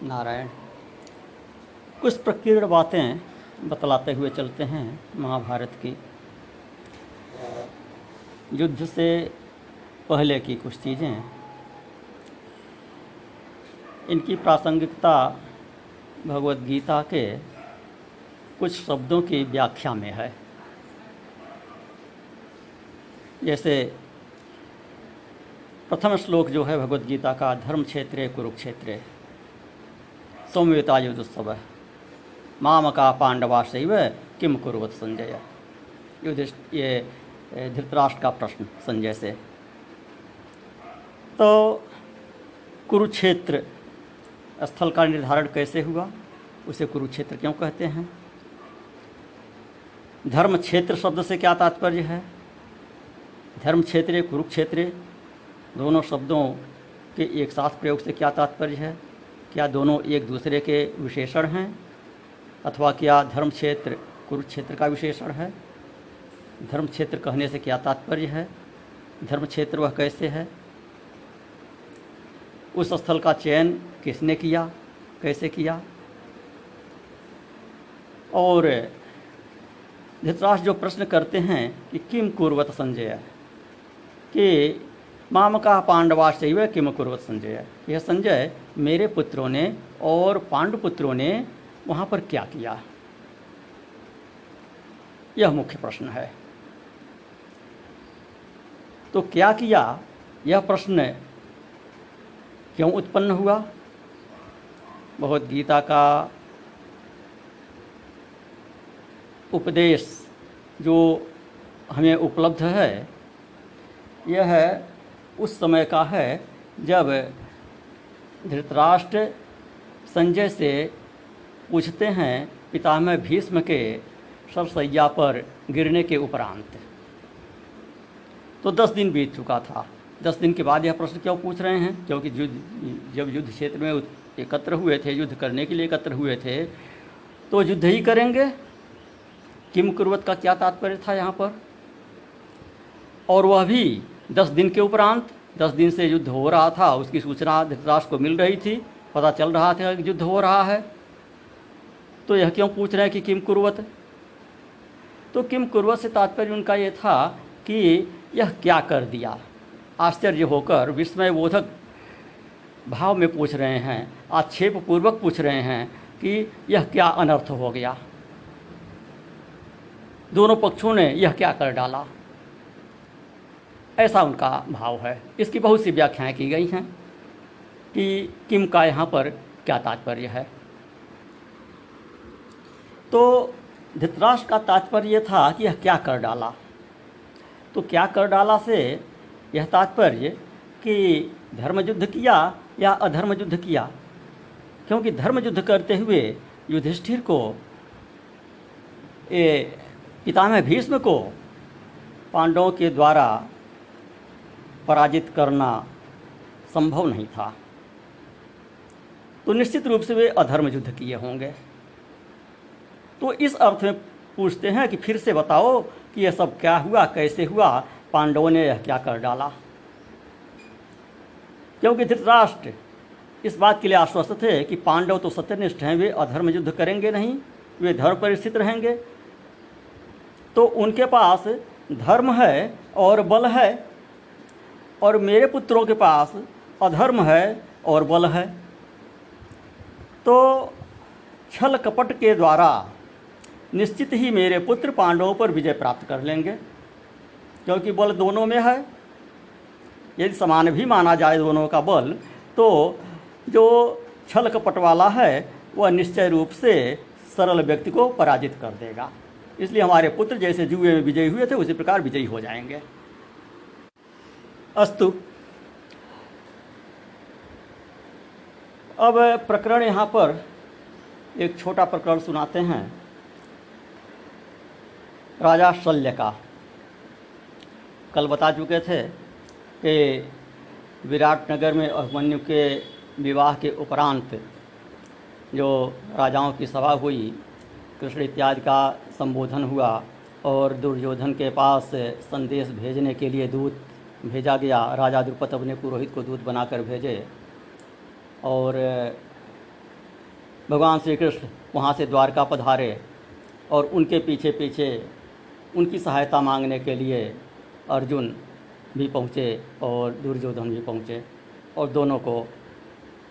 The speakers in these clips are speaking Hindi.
नारायण। कुछ प्रकीर्ण बातें बतलाते हुए चलते हैं महाभारत की, युद्ध से पहले की कुछ चीज़ें। इनकी प्रासंगिकता भगवद गीता के कुछ शब्दों की व्याख्या में है। जैसे प्रथम श्लोक जो है भगवद गीता का, धर्म क्षेत्रे कुरुक्षेत्रे सौम्यता युद्धोत्सव मामका पांडवाशैव किम कुर्वत संजय। ये धृतराष्ट्र का प्रश्न संजय से। तो कुरुक्षेत्र स्थल का निर्धारण कैसे हुआ, उसे कुरुक्षेत्र क्यों कहते हैं? धर्म क्षेत्र शब्द से क्या तात्पर्य है? धर्म क्षेत्र कुरुक्षेत्र दोनों शब्दों के एक साथ प्रयोग से क्या तात्पर्य है? क्या दोनों एक दूसरे के विशेषण हैं अथवा क्या धर्म क्षेत्र कुरुक्षेत्र का विशेषण है? धर्म क्षेत्र कहने से क्या तात्पर्य है? धर्म क्षेत्र वह कैसे है? उस स्थल का चयन किसने किया, कैसे किया? और धृतराष्ट्र जो प्रश्न करते हैं कि किम कुर्वत संजय, कि मामका पांडवाशैव किम कुर्वत संजय, यह संजय मेरे पुत्रों ने और पांडुपुत्रों ने वहाँ पर क्या किया, यह मुख्य प्रश्न है। तो क्या किया, यह प्रश्न क्यों उत्पन्न हुआ? भगवद गीता का उपदेश जो हमें उपलब्ध है, यह उस समय का है जब धृतराष्ट्र संजय से पूछते हैं पितामह भीष्म के शरशय्या पर गिरने के उपरांत। तो 10 दिन बीत चुका था। 10 दिन के बाद यह प्रश्न क्यों पूछ रहे हैं? क्योंकि जब युद्ध क्षेत्र में एकत्र हुए थे, युद्ध करने के लिए एकत्र हुए थे, तो युद्ध ही करेंगे। किम कुर्वत का क्या तात्पर्य था यहाँ पर? और वह भी 10 दिन के उपरांत। 10 दिन से युद्ध हो रहा था, उसकी सूचना धृतराष्ट्र को मिल रही थी, पता चल रहा था कि युद्ध हो रहा है। तो यह क्यों पूछ रहे हैं कि किम कुर्वत? तो किम कुर्वत से तात्पर्य उनका ये था कि यह क्या कर दिया। आश्चर्य होकर विस्मयबोधक भाव में पूछ रहे हैं, आक्षेप पूर्वक पूछ रहे हैं कि यह क्या अनर्थ हो गया, दोनों पक्षों ने यह क्या कर डाला, ऐसा उनका भाव है। इसकी बहुत सी व्याख्याएं की गई हैं कि किम का यहाँ पर क्या तात्पर्य है। तो धृतराष्ट्र का तात्पर्य था कि यह क्या कर डाला। तो क्या कर डाला से यह तात्पर्य कि धर्म युद्ध किया या अधर्म युद्ध किया, क्योंकि धर्म युद्ध करते हुए युधिष्ठिर को, पितामह भीष्म को पांडवों के द्वारा पराजित करना संभव नहीं था। तो निश्चित रूप से वे अधर्म युद्ध किए होंगे। तो इस अर्थ में पूछते हैं कि फिर से बताओ कि यह सब क्या हुआ, कैसे हुआ, पांडवों ने यह क्या कर डाला। क्योंकि धृतराष्ट्र इस बात के लिए आश्वस्त थे कि पांडव तो सत्यनिष्ठ हैं, वे अधर्म युद्ध करेंगे नहीं, वे धर्म पर स्थित रहेंगे। तो उनके पास धर्म है और बल है, और मेरे पुत्रों के पास अधर्म है और बल है। तो छल कपट के द्वारा निश्चित ही मेरे पुत्र पांडवों पर विजय प्राप्त कर लेंगे, क्योंकि बल दोनों में है। यदि समान भी माना जाए दोनों का बल, तो जो छल कपट वाला है वह निश्चय रूप से सरल व्यक्ति को पराजित कर देगा। इसलिए हमारे पुत्र जैसे जुए में विजयी हुए थे, उसी प्रकार विजयी हो जाएंगे। अस्तु, अब प्रकरण यहाँ पर एक छोटा प्रकरण सुनाते हैं राजा शल्य का। कल बता चुके थे कि विराटनगर में अभिमन्यु के विवाह के उपरांत जो राजाओं की सभा हुई, कृष्ण इत्यादि का संबोधन हुआ और दुर्योधन के पास संदेश भेजने के लिए दूत भेजा गया। राजा द्रुपद अपने पुरोहित को दूत बनाकर भेजे और भगवान श्री कृष्ण वहाँ से द्वारका पधारे और उनके पीछे पीछे उनकी सहायता मांगने के लिए अर्जुन भी पहुँचे और दुर्योधन भी पहुँचे और दोनों को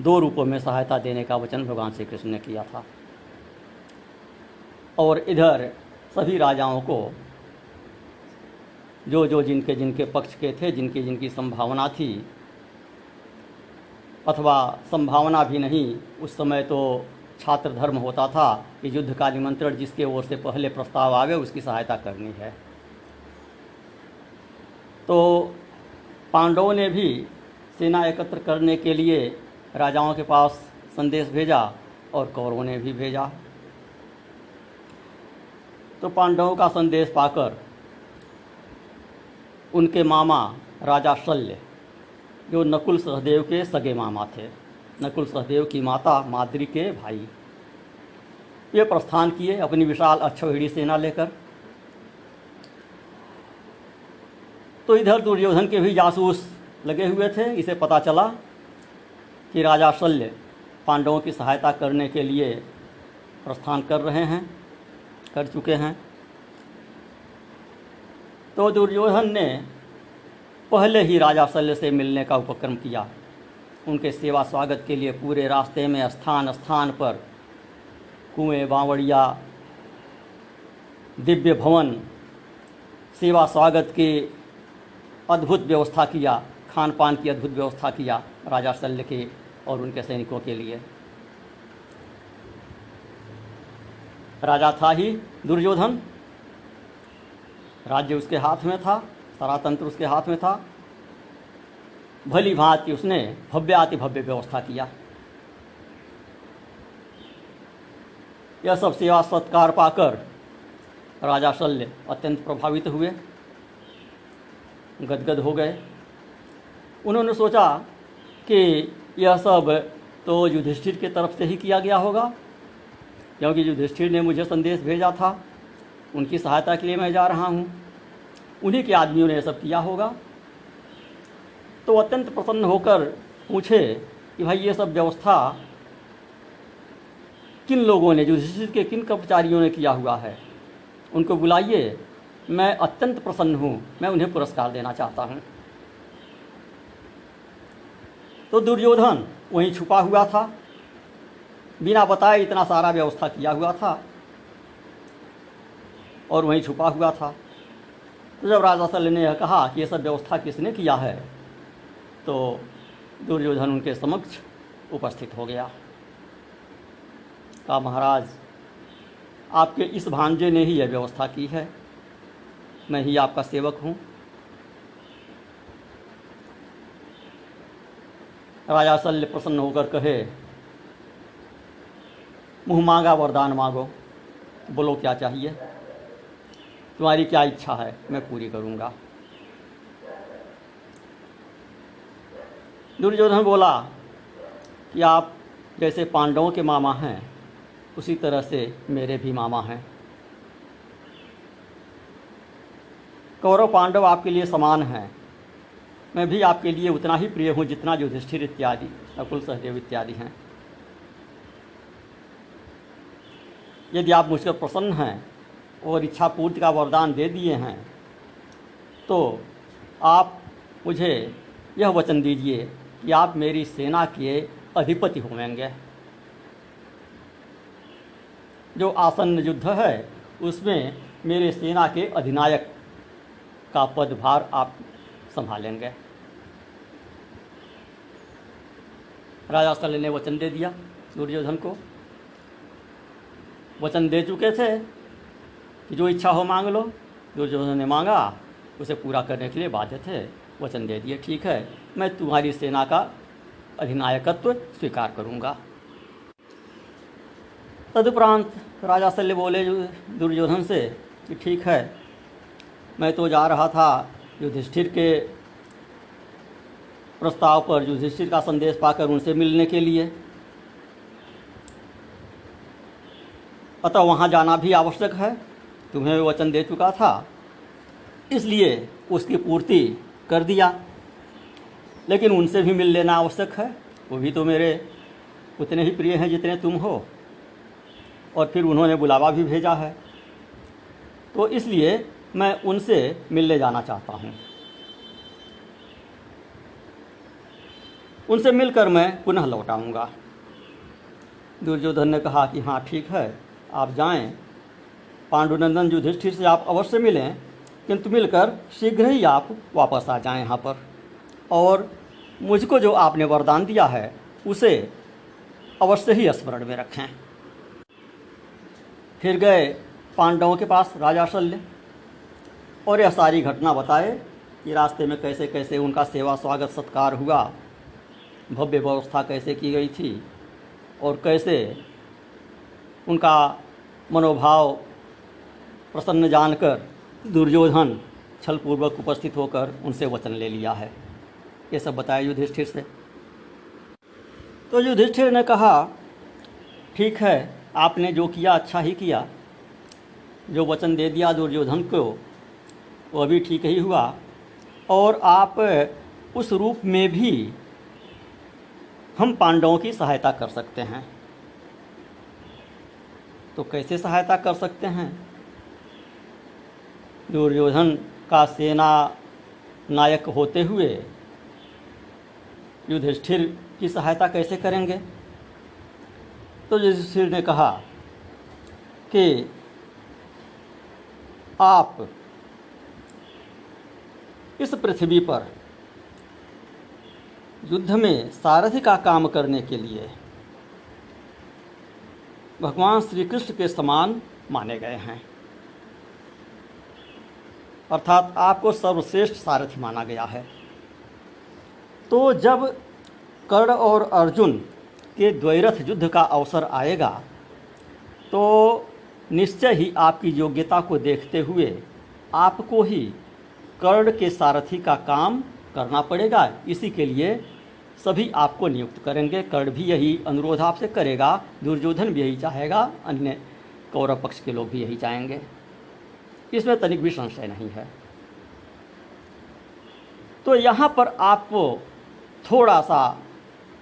2 रूपों में सहायता देने का वचन भगवान श्री कृष्ण ने किया था। और इधर सभी राजाओं को जो जिनके जिनके पक्ष के थे, जिनकी जिनकी संभावना थी, अथवा संभावना भी नहीं, उस समय तो छात्र धर्म होता था कि युद्ध का निमंत्रण जिसके ओर से पहले प्रस्ताव आवे उसकी सहायता करनी है। तो पांडवों ने भी सेना एकत्र करने के लिए राजाओं के पास संदेश भेजा और कौरवों ने भी भेजा। तो पांडवों का संदेश पाकर उनके मामा राजा शल्य, जो नकुल सहदेव के सगे मामा थे, नकुल सहदेव की माता माद्री के भाई, ये प्रस्थान किए अपनी विशाल अक्षौहिणी सेना लेकर। तो इधर दुर्योधन के भी जासूस लगे हुए थे। इसे पता चला कि राजा शल्य पांडवों की सहायता करने के लिए प्रस्थान कर चुके हैं। तो दुर्योधन ने पहले ही राजा शल्य से मिलने का उपक्रम किया। उनके सेवा स्वागत के लिए पूरे रास्ते में स्थान स्थान पर कुएं, बावड़िया, दिव्य भवन, सेवा स्वागत की अद्भुत व्यवस्था किया, खान पान की अद्भुत व्यवस्था किया राजा शल्य के और उनके सैनिकों के लिए। राजा था ही दुर्योधन, राज्य उसके हाथ में था, सारा तंत्र उसके हाथ में था। भली भांति उसने भव्याति भव्य व्यवस्था किया। यह सब सेवा सत्कार पाकर राजा शल्य अत्यंत प्रभावित हुए, गदगद हो गए। उन्होंने सोचा कि यह सब तो युधिष्ठिर की तरफ से ही किया गया होगा, क्योंकि युधिष्ठिर ने मुझे संदेश भेजा था, उनकी सहायता के लिए मैं जा रहा हूँ, उन्हीं के आदमियों ने यह सब किया होगा। तो अत्यंत प्रसन्न होकर पूछे कि भाई ये सब व्यवस्था किन लोगों ने, युधिष्ठिर के किन कर्मचारियों ने किया हुआ है, उनको बुलाइए, मैं अत्यंत प्रसन्न हूँ, मैं उन्हें पुरस्कार देना चाहता हूँ। तो दुर्योधन वहीं छुपा हुआ था, बिना बताए इतना सारा व्यवस्था किया हुआ था और वहीं छुपा हुआ था। तो जब राजा शल्य ने यह कहा कि यह सब व्यवस्था किसने किया है, तो दुर्योधन उनके समक्ष उपस्थित हो गया। कहा, महाराज, आपके इस भांजे ने ही यह व्यवस्था की है, मैं ही आपका सेवक हूँ। राजा शल्य प्रसन्न होकर कहे, मुँह मांगा वरदान मांगो, बोलो क्या चाहिए, तुम्हारी क्या इच्छा है, मैं पूरी करूँगा। दुर्योधन बोला कि आप जैसे पांडवों के मामा हैं, उसी तरह से मेरे भी मामा हैं। कौरव पांडव आपके लिए समान हैं, मैं भी आपके लिए उतना ही प्रिय हूँ जितना युधिष्ठिर इत्यादि, नकुल सहदेव इत्यादि हैं। यदि आप मुझ पर प्रसन्न हैं और इच्छा पूर्ति का वरदान दे दिए हैं, तो आप मुझे यह वचन दीजिए कि आप मेरी सेना के अधिपति होंगे। जो आसन्न युद्ध है उसमें मेरे सेना के अधिनायक का पदभार आप संभालेंगे। राजा शल्य ने वचन दे दिया दुर्योधन को। वचन दे चुके थे कि जो इच्छा हो मांग लो। दुर्योधन ने मांगा, उसे पूरा करने के लिए बाध्य थे, वचन दे दिए, ठीक है, मैं तुम्हारी सेना का अधिनायकत्व स्वीकार करूंगा। तदुपरांत राजा शल्य बोले दुर्योधन से कि ठीक है, मैं तो जा रहा था युधिष्ठिर के प्रस्ताव पर, युधिष्ठिर का संदेश पाकर उनसे मिलने के लिए, अतः वहाँ जाना भी आवश्यक है, तुम्हें वचन दे चुका था, इसलिए उसकी पूर्ति कर दिया। लेकिन उनसे भी मिल लेना आवश्यक है, वो भी तो मेरे उतने ही प्रिय हैं जितने तुम हो, और फिर उन्होंने बुलावा भी भेजा है, तो इसलिए मैं उनसे मिलने जाना चाहता हूँ। उनसे मिलकर मैं पुनः लौट आऊँगा। दुर्योधन ने कहा कि हाँ ठीक है, आप जाएं। पांडुनंदन युधिष्ठिर से आप अवश्य मिलें, किंतु मिलकर शीघ्र ही आप वापस आ जाएं यहाँ पर, और मुझको जो आपने वरदान दिया है उसे अवश्य ही स्मरण में रखें। फिर गए पांडवों के पास राजा शल्य और यह सारी घटना बताए कि रास्ते में कैसे कैसे उनका सेवा स्वागत सत्कार हुआ, भव्य व्यवस्था कैसे की गई थी, और कैसे उनका मनोभाव प्रसन्न जानकर दुर्योधन छलपूर्वक उपस्थित होकर उनसे वचन ले लिया है। ये सब बताया युधिष्ठिर से। तो युधिष्ठिर ने कहा ठीक है, आपने जो किया अच्छा ही किया, जो वचन दे दिया दुर्योधन को वह भी ठीक ही हुआ, और आप उस रूप में भी हम पांडवों की सहायता कर सकते हैं। तो कैसे सहायता कर सकते हैं? दुर्योधन का सेना नायक होते हुए युधिष्ठिर की सहायता कैसे करेंगे? तो युधिष्ठिर ने कहा कि आप इस पृथ्वी पर युद्ध में सारथी का काम करने के लिए भगवान श्री कृष्ण के समान माने गए हैं, अर्थात आपको सर्वश्रेष्ठ सारथी माना गया है। तो जब कर्ण और अर्जुन के द्वैरथ युद्ध का अवसर आएगा तो निश्चय ही आपकी योग्यता को देखते हुए आपको ही कर्ण के सारथी का काम करना पड़ेगा। इसी के लिए सभी आपको नियुक्त करेंगे। कर्ण भी यही अनुरोध आपसे करेगा, दुर्योधन भी यही चाहेगा, अन्य कौरव पक्ष के लोग भी यही चाहेंगे, इसमें तनिक भी संशय नहीं है। तो यहाँ पर आपको थोड़ा सा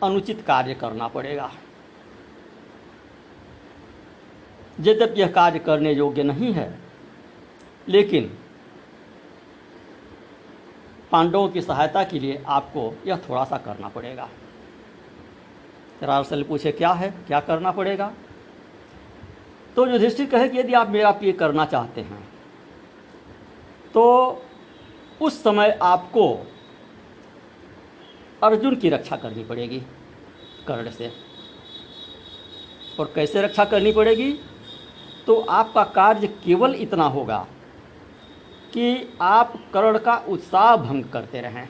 अनुचित कार्य करना पड़ेगा। यद्यपि यह कार्य करने योग्य नहीं है, लेकिन पांडवों की सहायता के लिए आपको यह थोड़ा सा करना पड़ेगा। राजसल पूछे क्या है, क्या करना पड़ेगा? तो युधिष्ठिर कहे कि यदि आप मेरा ये करना चाहते हैं तो उस समय आपको अर्जुन की रक्षा करनी पड़ेगी कर्ण से। और कैसे रक्षा करनी पड़ेगी? तो आपका कार्य केवल इतना होगा कि आप कर्ण का उत्साह भंग करते रहें।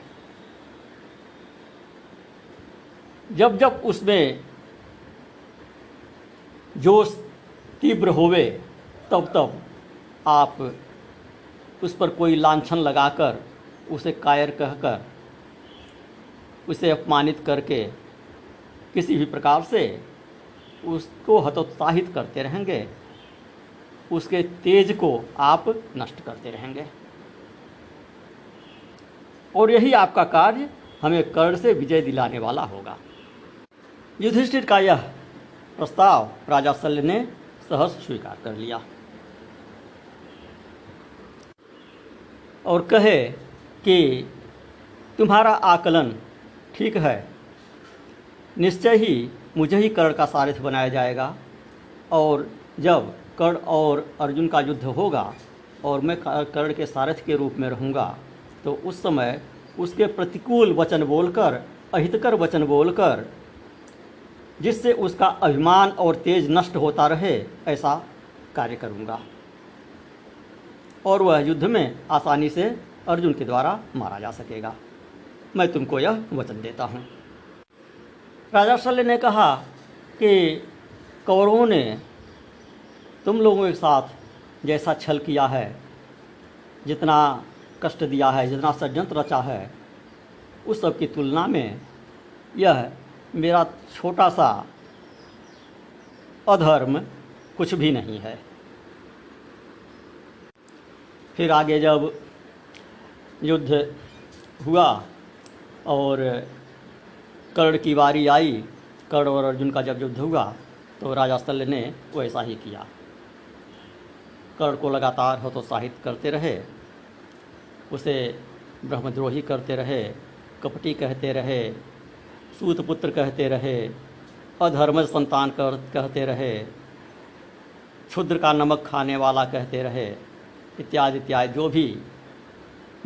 जब जब उसमें जोश तीव्र होवे तब तब आप उस पर कोई लांछन लगाकर, उसे कायर कहकर, उसे अपमानित करके किसी भी प्रकार से उसको हतोत्साहित करते रहेंगे, उसके तेज को आप नष्ट करते रहेंगे। और यही आपका कार्य हमें कर्ण से विजय दिलाने वाला होगा। युधिष्ठिर का यह प्रस्ताव राजा शल्य ने सहर्ष स्वीकार कर लिया और कहे कि तुम्हारा आकलन ठीक है, निश्चय ही मुझे ही कर्ण का सारथी बनाया जाएगा, और जब कर्ण और अर्जुन का युद्ध होगा और मैं कर्ण के सारथी के रूप में रहूँगा तो उस समय उसके प्रतिकूल वचन बोलकर, अहितकर वचन बोलकर, जिससे उसका अभिमान और तेज नष्ट होता रहे, ऐसा कार्य करूँगा और वह युद्ध में आसानी से अर्जुन के द्वारा मारा जा सकेगा। मैं तुमको यह वचन देता हूँ। राजा शल्य ने कहा कि कौरवों ने तुम लोगों के साथ जैसा छल किया है, जितना कष्ट दिया है, जितना षड्यंत्र रचा है, उस सब की तुलना में यह मेरा छोटा सा अधर्म कुछ भी नहीं है। फिर आगे जब युद्ध हुआ और कर्ण की बारी आई, कर्ण और अर्जुन का जब युद्ध हुआ तो राजा शल्य ने वैसा ही किया। कर्ण को लगातार हतोत्साहित करते रहे, उसे ब्रह्मद्रोही करते रहे, कपटी कहते रहे, सूतपुत्र कहते रहे, अधर्मज संतान कहते रहे, क्षुद्र का नमक खाने वाला कहते रहे, इत्यादि इत्यादि, जो भी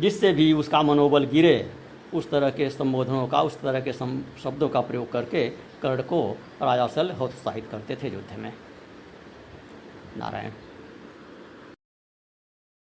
जिससे भी उसका मनोबल गिरे उस तरह के संबोधनों का, उस तरह के शब्दों का प्रयोग करके कर्ण को राजा शल्य हतोत्साहित करते थे युद्ध में। नारायण।